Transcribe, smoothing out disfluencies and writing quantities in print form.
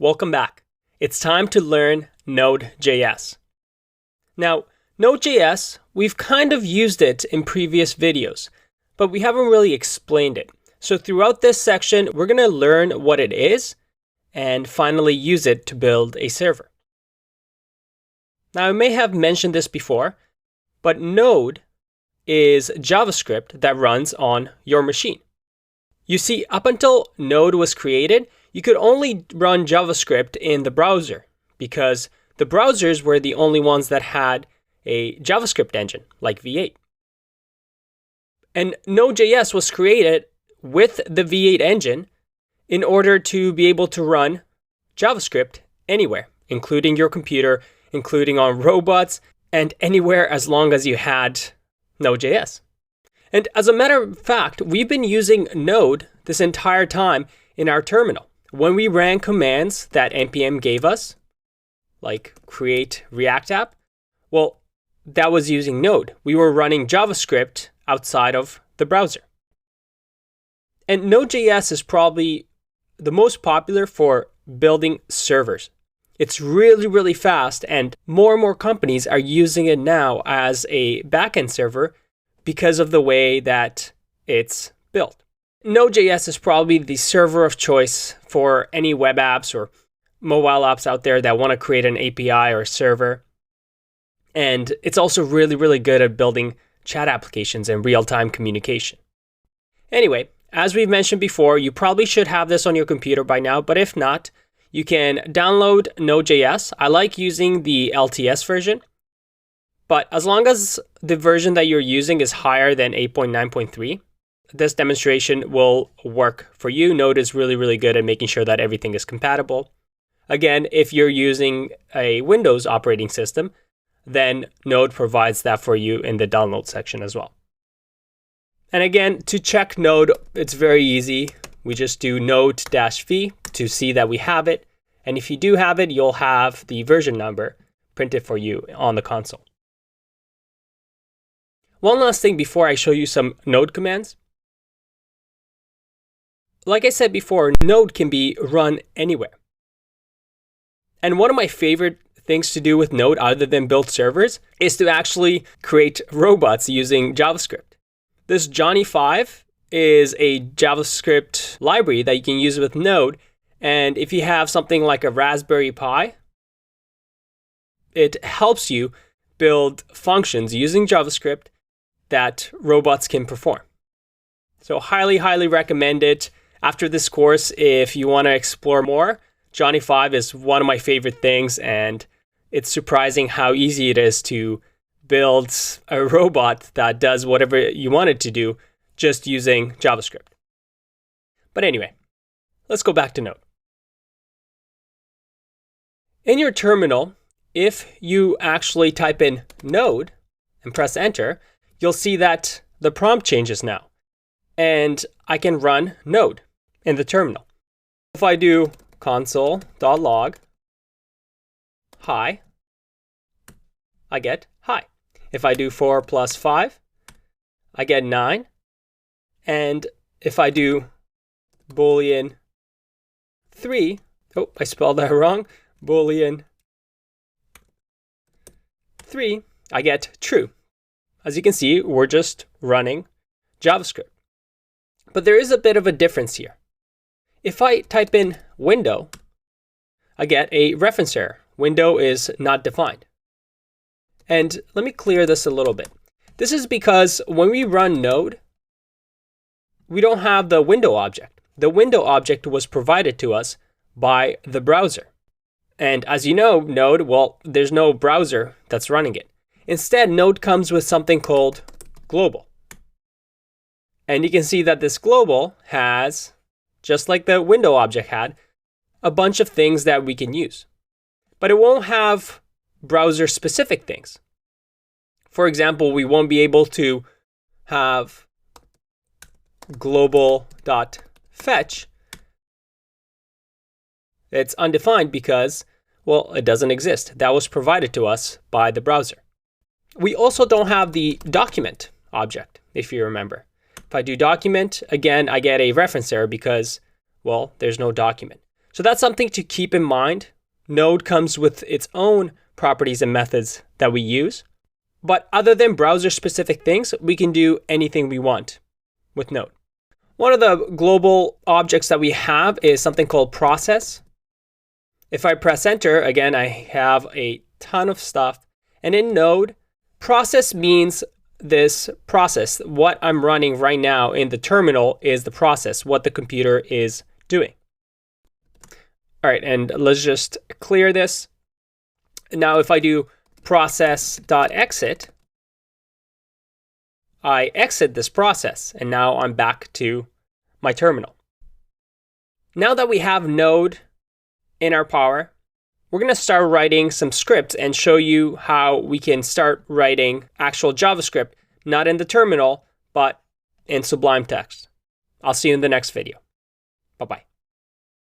Welcome back. It's time to learn Node.js. Now, Node.js, we've kind of used it in previous videos, but we haven't really explained it. So throughout this section, we're going to learn what it is and finally use it to build a server. Now, I may have mentioned this before, but Node is JavaScript that runs on your machine. You see, up until Node was created, you could only run JavaScript in the browser because the browsers were the only ones that had a JavaScript engine like V8. And Node.js was created with the V8 engine in order to be able to run JavaScript anywhere, including your computer, including on robots, and anywhere as long as you had Node.js. And as a matter of fact, we've been using Node this entire time in our terminal. When we ran commands that npm gave us, like create React app, well, that was using Node. We were running JavaScript outside of the browser. And Node.js is probably the most popular for building servers. It's really, really fast, and more companies are using it now as a backend server because of the way that it's built. Node.js is probably the server of choice for any web apps or mobile apps out there that want to create an API or server. And it's also really, really good at building chat applications and real-time communication. Anyway, as we've mentioned before, you probably should have this on your computer by now, but if not, you can download Node.js. I like using the LTS version, but as long as the version that you're using is higher than 8.9.3, this demonstration will work for you. Node is really, really good at making sure that everything is compatible. Again, if you're using a Windows operating system, then Node provides that for you in the download section as well. And again, to check Node, it's very easy. We just do node-v to see that we have it. And if you do have it, you'll have the version number printed for you on the console. One last thing before I show you some Node commands. Like I said before, Node can be run anywhere. And one of my favorite things to do with Node, other than build servers, is to actually create robots using JavaScript. This Johnny5 is a JavaScript library that you can use with Node. And if you have something like a Raspberry Pi, it helps you build functions using JavaScript that robots can perform. So highly, highly recommend it. After this course, if you want to explore more, Johnny5 is one of my favorite things, and it's surprising how easy it is to build a robot that does whatever you want it to do just using JavaScript. But anyway, let's go back to Node. In your terminal, if you actually type in Node and press enter, you'll see that the prompt changes now. And I can run Node in the terminal. If I do console.log hi, I get hi. If I do 4 plus 5, I get 9. And if I do boolean 3, oh, I spelled that wrong, boolean 3, I get true. As you can see, we're just running JavaScript. But there is a bit of a difference here. If I type in window, I get a reference error. Window is not defined. And let me clear this a little bit. This is because when we run Node, we don't have the window object. The window object was provided to us by the browser. And as you know, Node, well, there's no browser that's running it. Instead, Node comes with something called global. And you can see that this global has, just like the window object had, a bunch of things that we can use. But it won't have browser-specific things. For example, we won't be able to have global.fetch. It's undefined because, well, it doesn't exist. That was provided to us by the browser. We also don't have the document object, if you remember. If I do document, again, I get a reference error because, well, there's no document. So that's something to keep in mind. Node comes with its own properties and methods that we use. But other than browser-specific things, we can do anything we want with Node. One of the global objects that we have is something called process. If I press enter, again, I have a ton of stuff. And in Node, process means this process. What I'm running right now in the terminal is the process, what the computer is doing. All right, and let's just clear this. Now, if I do process.exit, I exit this process, and now I'm back to my terminal. Now that we have Node in our power, we're going to start writing some scripts and show you how we can start writing actual JavaScript, not in the terminal, but in Sublime Text. I'll see you in the next video. Bye-bye.